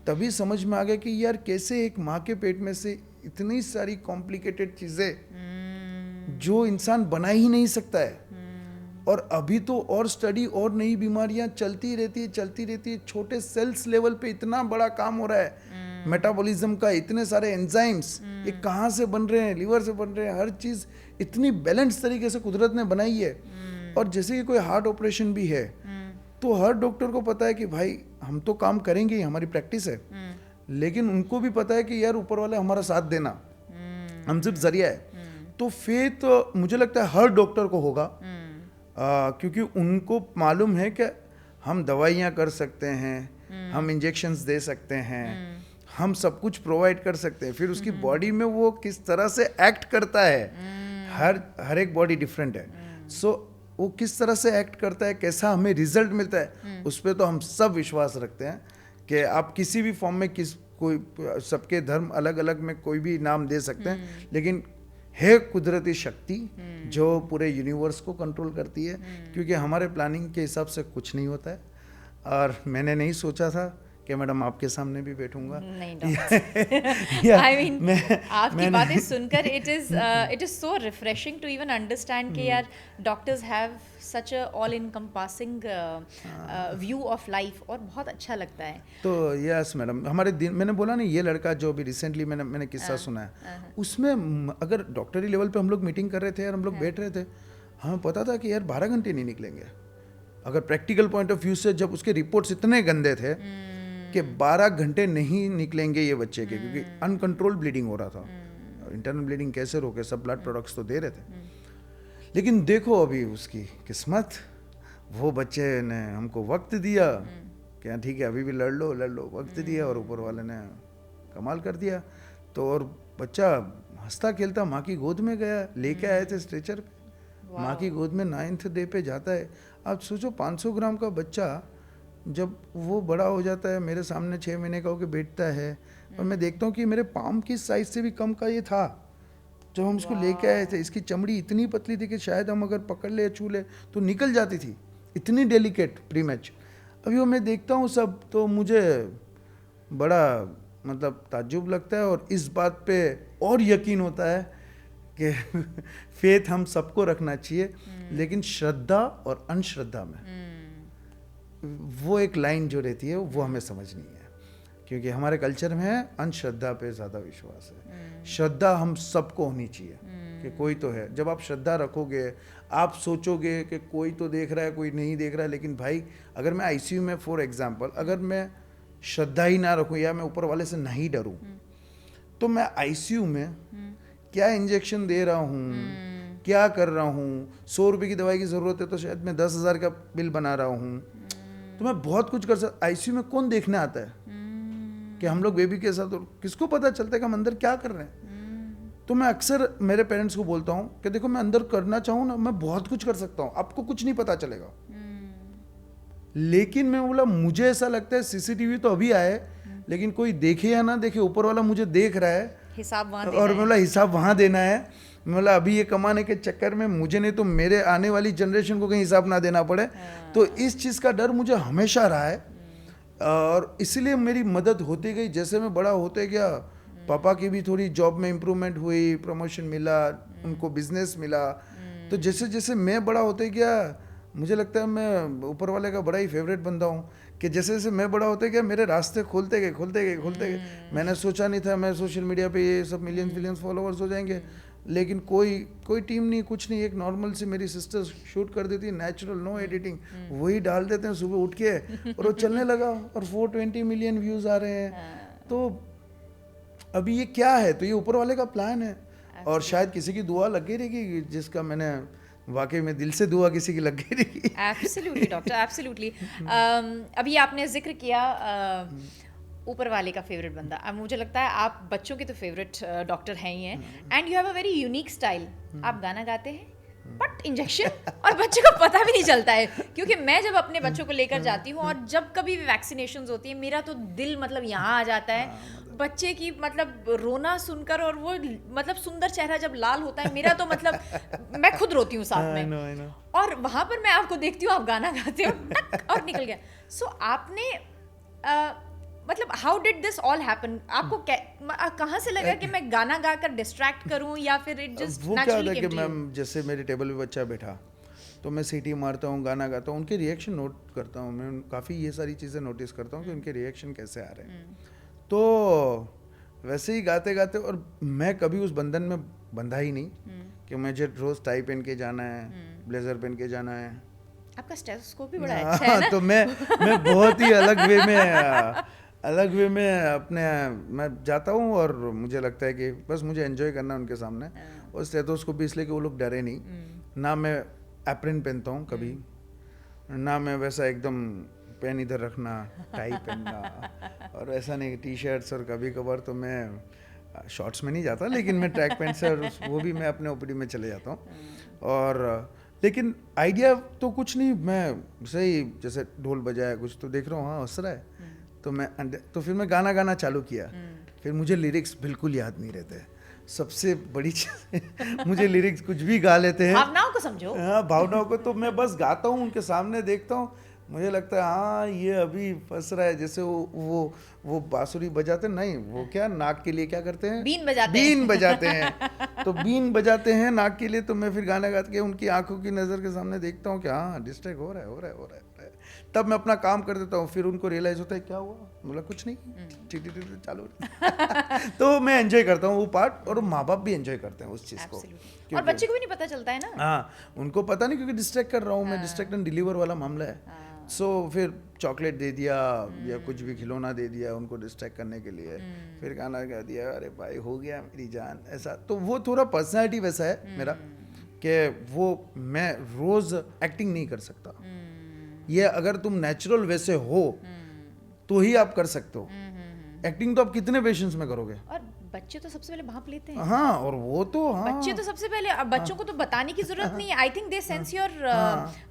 तभी समझ में आ गया कि यार कैसे एक माँ के पेट में से इतनी सारी कॉम्प्लिकेटेड चीज़ें जो इंसान बना ही नहीं सकता है। और अभी तो और स्टडी और नई बीमारियां चलती रहती है। छोटे सेल्स लेवल पे इतना बड़ा काम हो रहा है, मेटाबॉलिज्म का, इतने सारे एंजाइम्स ये कहाँ से बन रहे हैं, लीवर से बन रहे हैं, हर चीज़ इतनी बैलेंस तरीके से कुदरत ने बनाई है। और जैसे कि कोई हार्ट ऑपरेशन भी है, तो हर डॉक्टर को पता है कि भाई हम तो काम करेंगे ही, हमारी प्रैक्टिस है, लेकिन उनको भी पता है कि यार ऊपर वाले हमारा साथ देना, हम सिर्फ जरिया है। तो फेथ मुझे लगता है हर डॉक्टर को होगा, क्योंकि उनको मालूम है कि हम दवाइयाँ कर सकते हैं, हम इंजेक्शंस दे सकते हैं, हम सब कुछ प्रोवाइड कर सकते हैं। फिर उसकी बॉडी में वो किस तरह से एक्ट करता है, हर एक बॉडी डिफरेंट है। सो वो किस तरह से एक्ट करता है, कैसा हमें रिजल्ट मिलता है, उस पर तो हम सब विश्वास रखते हैं कि आप किसी भी फॉर्म में कोई, सबके धर्म अलग अलग में कोई भी नाम दे सकते हैं, लेकिन है कुदरती शक्ति जो पूरे यूनिवर्स को कंट्रोल करती है। क्योंकि हमारे प्लानिंग के हिसाब से कुछ नहीं होता है। और मैंने नहीं सोचा था कि मैडम आपके सामने भी बैठूंगा। नहीं डॉक्टर, आई मीन आपकी बातें सुनकर it is so refreshing to even understand कि यार doctors have such a all encompassing view of life, और बहुत अच्छा लगता है। तो यस मैडम, हमारे दिन, मैंने बोला ना, ये लड़का जो अभी रिसेंटली मैंने किस्सा सुना है, उसमें अगर डॉक्टरी लेवल पे हम लोग मीटिंग कर रहे थे और हम लोग बैठ रहे थे, हमें पता था कि यार 12 घंटे नहीं निकलेंगे। अगर प्रैक्टिकल पॉइंट ऑफ व्यू से, जब उसके रिपोर्ट्स इतने गंदे थे कि 12 घंटे नहीं निकलेंगे ये बच्चे के, क्योंकि अनकंट्रोल ब्लीडिंग हो रहा था। इंटरनल ब्लीडिंग कैसे रोके, सब ब्लड प्रोडक्ट्स तो दे रहे थे। लेकिन देखो अभी उसकी किस्मत, वो बच्चे ने हमको वक्त दिया कि ठीक है अभी भी लड़ लो, वक्त दिया, और ऊपर वाले ने कमाल कर दिया। तो और बच्चा हंसता खेलता माँ की गोद में गया, लेके आए थे स्ट्रेचर पे, माँ की गोद में 9th डे पे जाता है। आप सोचो 500 ग्राम का बच्चा जब वो बड़ा हो जाता है, मेरे सामने 6 महीने का होकर बैठता है, और मैं देखता हूँ कि मेरे पाम की साइज से भी कम का ये था जब हम इसको लेके आए थे। इसकी चमड़ी इतनी पतली थी कि शायद हम अगर पकड़ ले छू ले तो निकल जाती थी, इतनी डेलिकेट प्री मैच। अभी वो मैं देखता हूँ सब, तो मुझे बड़ा मतलब ताज्जुब लगता है, और इस बात पे और यकीन होता है कि फेथ हम सबको रखना चाहिए, लेकिन श्रद्धा और अंधश्रद्धा में वो एक लाइन जो रहती है वो हमें समझनी है, क्योंकि हमारे कल्चर में है अंधश्रद्धा पे ज़्यादा विश्वास है। श्रद्धा हम सबको होनी चाहिए कि कोई तो है। जब आप श्रद्धा रखोगे, आप सोचोगे कि कोई तो देख रहा है, कोई नहीं देख रहा है, लेकिन भाई अगर मैं आईसीयू में फॉर एग्जांपल अगर मैं श्रद्धा ही ना रखूं या मैं ऊपर वाले से नहीं डरूं, तो मैं आईसीयू में क्या इंजेक्शन दे रहा हूं, क्या कर रहा हूं, 100 रुपये की दवाई की ज़रूरत है तो शायद मैं 10,000 का बिल बना रहा हूं। तो मैं बहुत कुछ कर सकता। आईसीयू में कौन देखने आता है कि हम लोग बेबी के साथ, और किसको पता चलता है कि हम अंदर क्या कर रहे हैं। तो मैं अक्सर मेरे पेरेंट्स को बोलता हूँ कि देखो मैं अंदर करना चाहूँ ना, मैं बहुत कुछ कर सकता हूँ, आपको कुछ नहीं पता चलेगा। लेकिन मैं बोला मुझे ऐसा लगता है सीसीटीवी तो अभी आए, लेकिन कोई देखे या ना देखे, ऊपर वाला मुझे देख रहा है, हिसाब वहाँ और मैं बोला हिसाब वहाँ देना है। मैं बोला अभी ये कमाने के चक्कर में मुझे नहीं तो मेरे आने वाली जनरेशन को कहीं हिसाब ना देना पड़े। तो इस चीज़ का डर मुझे हमेशा रहा है, और इसलिए मेरी मदद होती गई। जैसे मैं बड़ा होते गया, पापा की भी थोड़ी जॉब में इम्प्रूवमेंट हुई, प्रमोशन मिला, उनको बिजनेस मिला। तो जैसे जैसे मैं बड़ा होते गया, मुझे लगता है मैं ऊपर वाले का बड़ा ही फेवरेट बंदा हूँ कि जैसे जैसे मैं बड़ा होते गया मेरे रास्ते खोलते गए। मैंने सोचा नहीं था मैं सोशल मीडिया पे ये सब मिलियंस फॉलोअर्स हो जाएंगे, लेकिन कोई टीम नहीं, कुछ नहीं। एक नॉर्मल सी मेरी सिस्टर शूट कर देती, नेचुरल, नो एडिटिंग, वही डाल देते हैं सुबह उठ के, और वो चलने लगा, और 420 मिलियन व्यूज़ आ रहे हैं। तो अभी ये क्या है? तो ये ऊपर वाले का प्लान है, और शायद किसी की दुआ लग गई रहेगी, जिसका मैंने वाकई में दिल से दुआ किसी की लग गई रहेगी। Absolutely doctor, absolutely. अभी आपने जिक्र किया ऊपर वाले का फेवरेट बंदा। अब मुझे लगता है आप बच्चों के तो फेवरेट डॉक्टर हैं ही हैं, and you have a very unique style. आप गाना गाते हैं बट इंजेक्शन, और बच्चे को पता भी नहीं चलता है, क्योंकि मैं जब अपने बच्चों को लेकर जाती हूँ और जब कभी भी वैक्सीनेशंस होती है, मेरा तो दिल मतलब यहाँ आ जाता है बच्चे की मतलब रोना सुनकर, और वो मतलब सुंदर चेहरा जब लाल होता है मेरा, तो मतलब मैं खुद रोती हूँ साथ में। I know. और वहाँ पर मैं आपको देखती हूँ, आप गाना गाते हो टक, और निकल गया। सो आपने मतलब how did this all happen? आपको कहाँ से लगा कि मैं गाना गाकर डिस्ट्रैक्ट करूं, या फिर इट जस्ट वो क्या नेचुरली होता है केम कि टू यू? मैं जैसे मेरे टेबल पे बच्चा बैठा तो मैं सीटी मारता हूँ, गाना गाता हूँ, उनके रिएक्शन नोट करता हूँ। मैं काफ़ी ये सारी चीज़ें नोटिस करता हूँ कि उनके रिएक्शन कैसे आ रहे हैं। तो वैसे ही गाते गाते, और मैं कभी उस बंधन में बंधा ही नहीं कि मुझे रोज़ टाई पहन के जाना है, ब्लेजर पहन के जाना है। आपका स्टेथोस्कोप भी बड़ा अच्छा है ना? तो मैं बहुत ही अलग वे में अपने मैं जाता हूँ, और मुझे लगता है कि बस मुझे एंजॉय करना है उनके सामने। और स्टेथोस्कोप भी इसलिए कि वो लोग डरे नहीं। ना मैं एप्रन पहनता हूँ कभी, ना मैं वैसा एकदम पेन इधर रखना, टाई पहनना, और ऐसा नहीं टी शर्ट्स। और कभी कभार तो मैं शॉर्ट्स में नहीं जाता, लेकिन मैं ट्रैक पैंट से, और वो भी मैं अपने ओपीडी में चले जाता हूँ। और लेकिन आइडिया तो कुछ नहीं, मैं सही जैसे ढोल बजाया कुछ तो देख रहा हूँ, हाँ हंस रहा है, तो फिर मैं गाना चालू किया। फिर मुझे लिरिक्स बिल्कुल याद नहीं रहते। सबसे बड़ी चीज़ मुझे लिरिक्स कुछ भी गा लेते हैं, भावनाओं को समझो। हाँ भावनाओं को। तो मैं बस गाता हूँ, उनके सामने देखता हूँ, मुझे लगता है हाँ ये अभी फंस रहा है। जैसे वो बांसुरी बजाते नहीं, वो क्या नाक के लिए क्या करते हैं, बीन बजाते हैं। तो बीन बजाते हैं नाक के लिए। तो मैं फिर गाना गा के उनकी आंखों की नज़र के सामने देखता हूँ कि हाँ डिस्ट्रैक्ट हो रहा है। तब मैं अपना काम कर देता हूँ। फिर उनको रियलाइज होता है क्या हुआ, बोला कुछ नहीं, टी चालू। तो मैं एंजॉय करता हूँ वो पार्ट, और माँ बाप भी एंजॉय करते हैं उस चीज़ को। और बच्चे को भी नहीं पता चलता है ना। हाँ, उनको पता नहीं, क्योंकि डिस्ट्रैक्ट कर रहा हूँ मैं, डिस्ट्रैक्ट एंड डिलीवर वाला मामला है। सो फिर चॉकलेट दे दिया या कुछ भी खिलौना दे दिया उनको डिस्ट्रैक्ट करने के लिए। फिर गाना गा दिया, अरे भाई हो गया मेरी जान, ऐसा। तो वो थोड़ा पर्सनैलिटी वैसा है मेरा कि वो मैं रोज़ एक्टिंग नहीं कर सकता। ये अगर तुम नेचुरल वैसे हो तो ही आप कर सकते हो। एक्टिंग तो आप कितने पेशेंट्स में करोगे? और बच्चे तो सबसे पहले भांप लेते हैं। हाँ, और वो तो हाँ, बच्चे तो सबसे पहले, अब बच्चों को तो बताने की जरूरत नहीं है। I think they sense your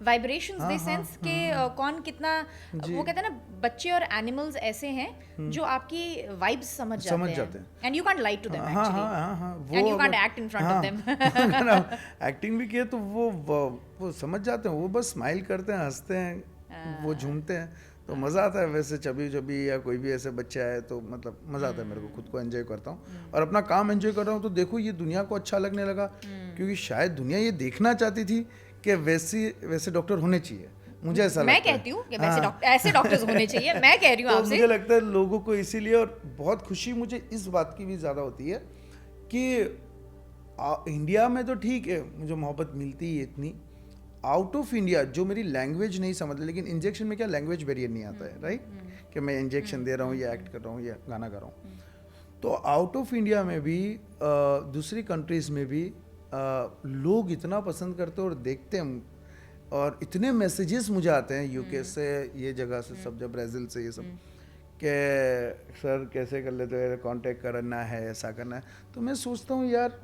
vibrations, they sense के कौन कितना, वो कहते हैं ना, बच्चे और एनिमल्स ऐसे हैं जो आपकी वाइब्स समझ जाते हैं and you can't lie to them हाँ एक्चुअली, हाँ हाँ, and you can't act in front of them. अगर आप एक्टिंग भी किए तो वो समझ जाते हैं, वो बस स्माइल करते हैं, हंसते हैं, वो झूमते हैं, तो मज़ा आता है। वैसे चबी चबी या कोई भी ऐसे बच्चे आए तो मतलब मज़ा आता है मेरे को, खुद को एंजॉय करता हूँ और अपना काम एंजॉय कर रहा हूँ। तो देखो ये दुनिया को अच्छा लगने लगा, क्योंकि शायद दुनिया ये देखना चाहती थी कि वैसे डॉक्टर होने चाहिए। मुझे ऐसा मैं लगता है। कहती हूँ कि वैसे ऐसे डॉक्टर्स होने चाहिए, मैं कह रही हूँ तो आपसे। मुझे लगता है लोगों को इसीलिए, और बहुत खुशी मुझे इस बात की भी ज़्यादा होती है कि इंडिया में तो ठीक है, मुझे मोहब्बत मिलती है इतनी, आउट ऑफ इंडिया जो मेरी लैंग्वेज नहीं समझते, लेकिन इंजेक्शन में क्या लैंग्वेज बैरियर नहीं आता है, राइट, कि मैं इंजेक्शन दे रहा हूँ या एक्ट कर रहा हूँ या गाना गा रहा हूँ। तो आउट ऑफ इंडिया में भी दूसरी कंट्रीज़ में भी लोग इतना पसंद करते हैं और देखते हैं, और इतने मैसेजेस मुझे आते हैं यूके से, ये जगह से, सब जब ब्राज़ील से, ये सब कि सर कैसे कर लेते हो, कांटेक्ट करना है, ऐसा करना है। तो मैं सोचता हूँ यार,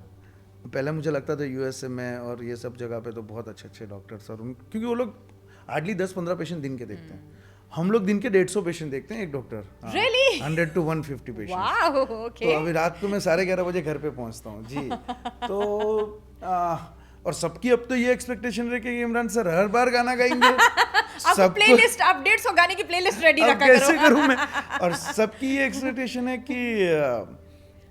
पहले मुझे लगता था यूएसए में और ये सब जगह पे तो बहुत अच्छे अच्छे डॉक्टर्स, और क्योंकि वो लोग हार्डली 10-15 पेशेंट दिन के देखते हैं, हम लोग दिन के 150 पेशेंट देखते हैं एक doctor. Really? 100 to 150 patient. Wow, okay. तो अभी रात को मैं 11:30 बजे घर पे पहुंचता हूँ जी। तो और सबकी अब तो ये एक्सपेक्टेशन रहे कि इमरान सर हर बार गाना गाएंगे। आपको प्लेलिस्ट, आप 150 गाने की प्लेलिस्ट रेडी अब रखा कैसे करो। करूं मैं? और सबकी ये एक्सपेक्टेशन है कि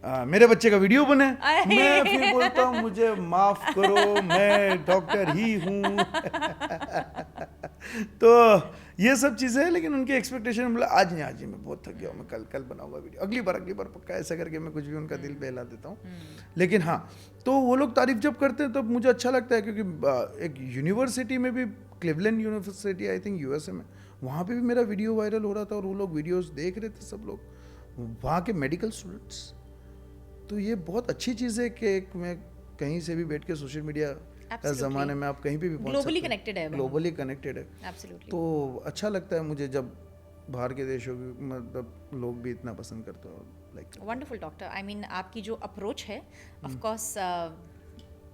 मेरे बच्चे का वीडियो बने। मैं फिर बोलता हूँ मुझे माफ करो, मैं डॉक्टर ही हूँ। तो ये सब चीज़ें हैं, लेकिन उनकी एक्सपेक्टेशन बोला आज नहीं, मैं बहुत थक गया हूँ, मैं कल बनाऊंगा वीडियो, अगली बार पक्का, ऐसा करके मैं कुछ भी उनका दिल बहला देता हूँ। लेकिन हाँ, तो वो लोग तारीफ जब करते हैं तब मुझे अच्छा लगता है, क्योंकि एक यूनिवर्सिटी में भी, Cleveland university I think USA में, वहाँ पे भी मेरा वीडियो वायरल हो रहा था और वो लोग वीडियोस देख रहे थे सब लोग, वहाँ के मेडिकल स्टूडेंट्स। तो ये बहुत अच्छी चीज़ है कि मैं कहीं से भी बैठ के, सोशल मीडिया का ज़माने में आप कहीं पे भी पहुंच सकते हैं, ग्लोबली कनेक्टेड है, ग्लोबली कनेक्टेड है। एब्सोल्युटली। तो अच्छा लगता है मुझे जब बाहर के देशों की मतलब लोग भी इतना पसंद करते हो, like wonderful doctor. I mean आपकी जो अप्रोच है, of course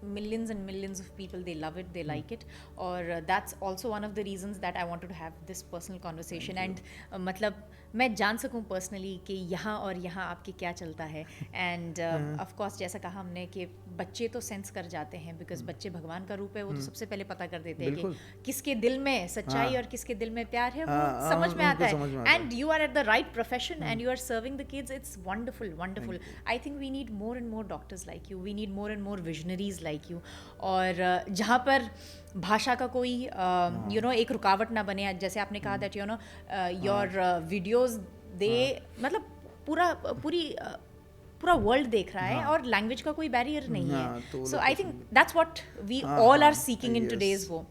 millions and millions of people, they love it, they like it, और that's also one of the reasons that I wanted to have this personal conversation and मतलब मैं जान सकूं personally कि यहाँ और यहाँ आपके क्या चलता है। एंड ऑफ कोर्स जैसा कहा हमने कि बच्चे तो सेंस कर जाते हैं, बिकॉज बच्चे भगवान का रूप है, वो तो सबसे पहले पता कर देते हैं कि किसके दिल में सच्चाई और किसके दिल में प्यार है, वो समझ में आता है। And you are at the right profession and you are serving the kids, it's wonderful wonderful. I think we need more and more doctors like you, we need more and more visionaries like you. और जहाँ पर भाषा का कोई you know एक रुकावट ना बने, जैसे आपने कहा that you know your videos they मतलब पूरा वर्ल्ड देख रहा है और लैंग्वेज का कोई बैरियर नहीं है। So I think that's what we all are seeking in today's वो।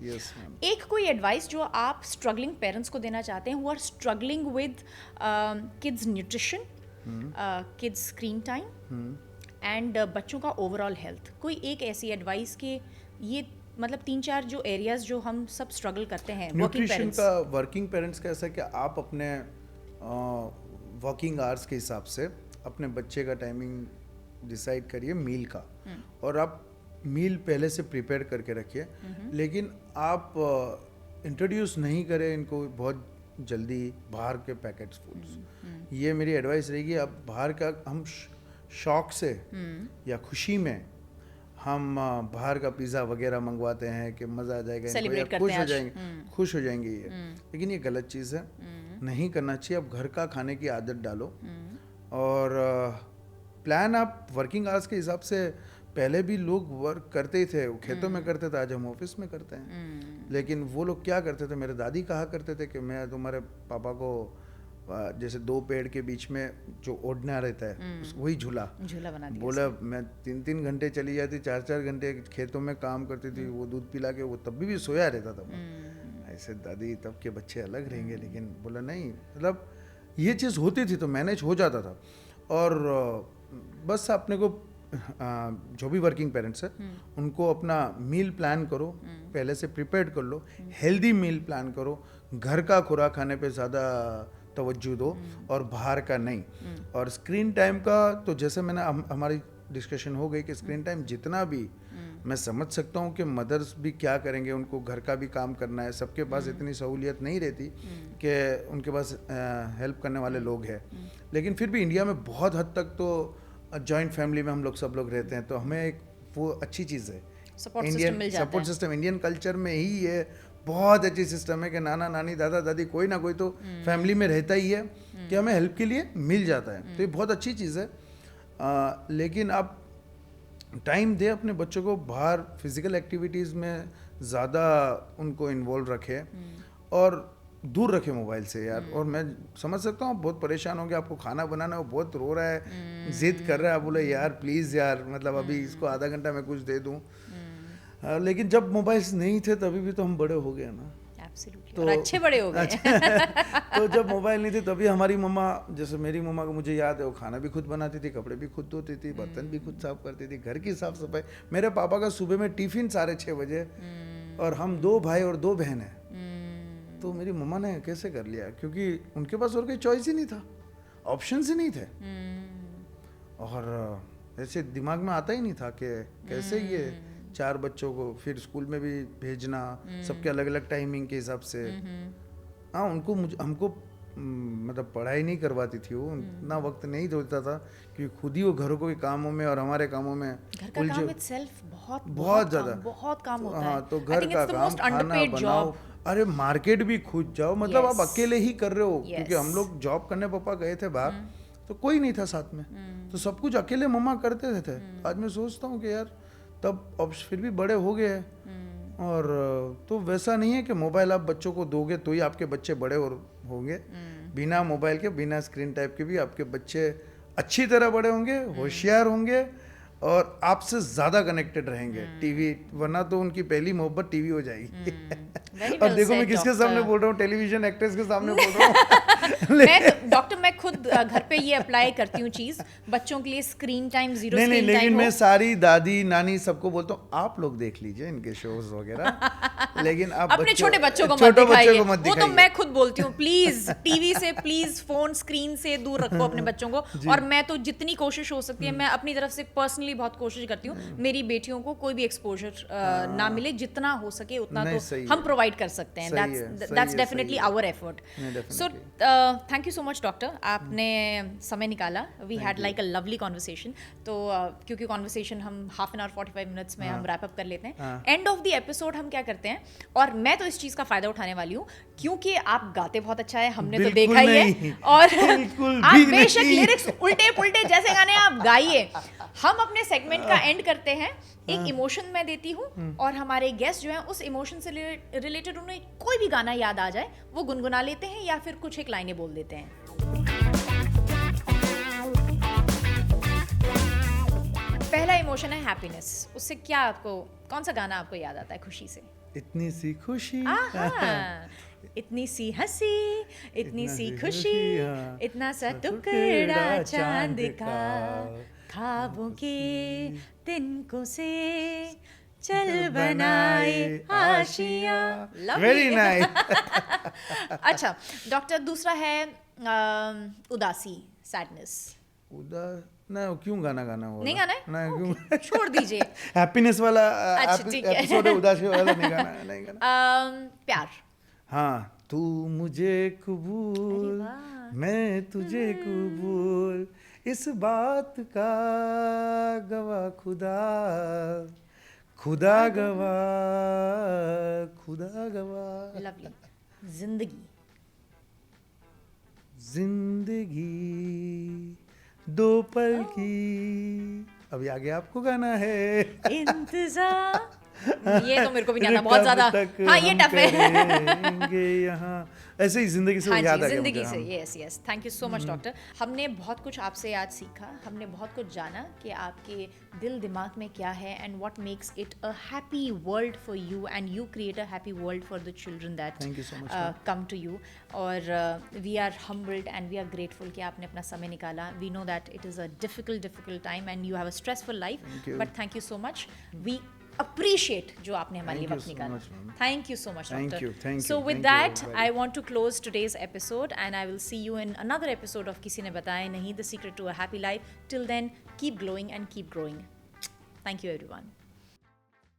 एक कोई एडवाइस जो आप स्ट्रगलिंग पेरेंट्स को देना चाहते हैं who are struggling with kids nutrition, kids screen time and बच्चों का ओवरऑल हेल्थ, कोई एक ऐसी एडवाइस के ये मतलब 3-4 जो एरियाज जो हम सब स्ट्रगल करते हैं न्यूट्रिशन का, वर्किंग पेरेंट्स का, ऐसा कि आप अपने वर्किंग आवर्स के हिसाब से अपने बच्चे का टाइमिंग डिसाइड करिए मील का, और आप मील पहले से प्रिपेयर करके रखिए, लेकिन आप इंट्रोड्यूस नहीं करें इनको बहुत जल्दी बाहर के पैकेट्स फूड्स। ये मेरी एडवाइस रहेगी। आप बाहर का, हम शौक से या खुशी में हम बाहर का पिज़्ज़ा वगैरह मंगवाते हैं कि मज़ा आ जाएगा, खुश हो जाएंगे ये, लेकिन ये गलत चीज़ है, नहीं करना चाहिए। आप घर का खाने की आदत डालो, और प्लान आप वर्किंग आवर्स के हिसाब से, पहले भी लोग वर्क करते ही थे, वो खेतों में करते थे, आज हम ऑफिस में करते हैं। लेकिन वो लोग क्या करते थे, मेरे दादी कहा करते थे कि मैं तुम्हारे पापा को जैसे 2 पेड़ के बीच में जो ओढ़ना रहता है वही झूला बना दिया। बोला मैं 3-3 घंटे चली जाती, 4-4 घंटे खेतों में काम करती थी, वो दूध पिला के वो तब भी सोया रहता था। ऐसे दादी तब के बच्चे अलग रहेंगे, लेकिन बोला नहीं, मतलब ये चीज़ होती थी तो मैनेज हो जाता था। और बस अपने को जो भी वर्किंग पेरेंट्स है उनको अपना मील प्लान करो, पहले से प्रिपेयर कर लो, हेल्दी मील प्लान करो, घर का खुराक खाने पे ज़्यादा तवज्जो दो और बाहर का नहीं। और स्क्रीन टाइम का तो जैसे मैंने हमारी डिस्कशन हो गई कि स्क्रीन टाइम जितना भी, मैं समझ सकता हूँ कि मदर्स भी क्या करेंगे, उनको घर का भी काम करना है, सबके पास इतनी सहूलियत नहीं रहती कि उनके पास हेल्प करने वाले लोग हैं। लेकिन फिर भी इंडिया में बहुत हद तक तो जॉइंट फैमिली में हम लोग सब लोग रहते हैं, तो हमें एक वो अच्छी चीज़ है। सपोर्ट सिस्टम मिल जाता है। सपोर्ट सिस्टम इंडियन कल्चर में ही ये बहुत अच्छी सिस्टम है कि नाना नानी दादा दादी कोई ना कोई तो फैमिली में रहता ही है कि हमें हेल्प के लिए मिल जाता है। तो ये बहुत अच्छी चीज़ है। लेकिन आप टाइम दे अपने बच्चों को, बाहर फिजिकल एक्टिविटीज़ में ज़्यादा उनको इन्वॉल्व रखें और दूर रखे मोबाइल से यार। और मैं समझ सकता हूँ बहुत परेशान होंगे, आपको खाना बनाना है, वो बहुत रो रहा है, जिद कर रहा है, आप बोले यार प्लीज़ यार, मतलब अभी इसको आधा घंटा मैं कुछ दे दूँ। लेकिन जब मोबाइल्स नहीं थे तभी भी तो हम बड़े हो गए ना। तो और अच्छे बड़े हो गए। तो जब मोबाइल नहीं थे तभी हमारी मम्मा, जैसे मेरी मम्मा को मुझे याद है, वो खाना भी खुद बनाती थी, कपड़े भी खुद धोती थी, बर्तन भी खुद साफ करती थी, घर की साफ सफाई। मेरे पापा का सुबह में टिफिन 6:30 बजे, और हम 2 भाई और 2 बहन हैं। तो मेरी मम्मा ने कैसे कर लिया, क्योंकि उनके पास और कोई चॉइस ही नहीं था, ऑप्शंस ही नहीं थे। और ऐसे दिमाग में आता ही नहीं था कि कैसे ये 4 बच्चों को फिर स्कूल में भी भेजना, सबके अलग अलग टाइमिंग के हिसाब से। हाँ, उनको हमको मतलब पढ़ाई नहीं करवाती थी वो, इतना वक्त नहीं देता था क्योंकि खुद ही वो घरों के कामों में और हमारे कामों में घर का काम itself बहुत ज़्यादा बहुत काम होता है। हाँ, तो घर का काम, खाना बनाओ, अरे मार्केट भी खुद जाओ, मतलब आप अकेले ही कर रहे हो। क्योंकि हम लोग जॉब करने पापा गए थे बाहर, तो कोई नहीं था साथ में, तो सब कुछ अकेले मम्मा करते थे। आज मैं सोचता हूँ कि यार तब, अब फिर भी बड़े हो गए हैं। और तो वैसा नहीं है कि मोबाइल आप बच्चों को दोगे तो ही आपके बच्चे बड़े और होंगे। बिना मोबाइल के, बिना स्क्रीन टाइप के भी आपके बच्चे अच्छी तरह बड़े होंगे, होशियार होंगे और आपसे ज़्यादा कनेक्टेड रहेंगे। टीवी, वरना तो उनकी पहली मोहब्बत टीवी हो जाएगी। और देखो मैं किसके सामने बोल रहा हूँ, टेलीविजन एक्ट्रेस के सामने बोल रहा हूँ। मैं खुद घर पे ये अप्लाई करती हूँ चीज, बच्चों के लिए स्क्रीन टाइम 0 स्क्रीन टाइम। लेकिन मैं सारी दादी नानी सबको बोलता हूँ आप लोग देख लीजिए इनके शोज वगैरह, लेकिन आप अपने छोटे बच्चों को मत दिखाइए। वो तो मैं खुद बोलती हूँ, प्लीज टीवी से, प्लीज फोन स्क्रीन से दूर रखो अपने बच्चों को। और मैं तो जितनी कोशिश हो सकती है, मैं अपनी तरफ से पर्सनली बहुत कोशिश करती हूँ मेरी बेटियों को कोई भी एक्सपोजर ना मिले, जितना हो सके उतना तो हम प्रोवाइड कर सकते हैं। That's definitely our effort. So thank you so much doctor, आपने समय निकाला। We had like a lovely conversation. तो क्योंकि कॉन्वर्सेशन हम हाफ एन आवर 45 मिनट्स में हम रैप अप कर लेते हैं। एंड ऑफ द एपिसोड हम क्या करते हैं, और मैं तो इस चीज़ का फ़ायदा उठाने वाली हूँ क्योंकि आप गाते बहुत अच्छा है, हमने तो देखा ही है, और आप बेशक लिरिक्स उल्टे पुल्टे जैसे गाने आप गाइए। हम अपने सेगमेंट का एंड करते हैं, एक इमोशन मैं देती हूँ और हमारे गेस्ट जो हैं उस इमोशन से रिलेटेड उन्हें कोई भी गाना याद आ जाए वो गुनगुना लेते हैं या फिर कुछ एक लाइनें बोल देते हैं। पहला इमोशन है हैप्पीनेस। उससे क्या आपको, कौन सा गाना आपको याद आता है खुशी से? इतनी सी खुशी, इतनी सी हंसी, इतनी सी खुशी, इतना सा टुकड़ा चांद का, ख्वाबों के तिनकों से चल बनाए आशियां। Very nice. अच्छा डॉक्टर, दूसरा है उदासी, सैडनेस। ना क्यों गाना हो नहीं गाना है? ना क्यों छोड़ दीजिए। हैप्पीनेस वाला अच्छा, ठीक है। एपिसोड है, उदासी वाला नहीं गाना। प्यार। हाँ, तू मुझे कबूल, मैं तुझे कबूल, इस बात का गवाह खुदा, खुदा गवाह, खुदा गवाह। लवली। जिंदगी। जिंदगी दो पल की, अभी आगे आपको गाना है। इंतजार, ये तो मेरे को भी नहीं आता बहुत ज्यादा। हाँ ये टफ है। यहाँ ऐसे ही जिंदगी से हाँ याद आ गया जिंदगी मुझे। से। Yes yes, thank you so much doctor. हमने बहुत कुछ आपसे आज सीखा, हमने बहुत कुछ जाना कि आपके दिल दिमाग में क्या है and what makes it a happy world for you, and you create a happy world for the children that come to you. और we are humbled and we are grateful कि आपने अपना समय निकाला। We know that it is a difficult time and you have a stressful life, but thank you so much. We appreciate जो आपने हमारे लिए Thank you वक्त so निकाला. much, ma'am. Thank you so much, Thank doctor. you, thank So you, with thank you that, very I much. want to close today's episode, and I will see you in another episode of किसी ने बताया नहीं, The Secret to a Happy Life. Till then, keep glowing and keep growing. Thank you, everyone.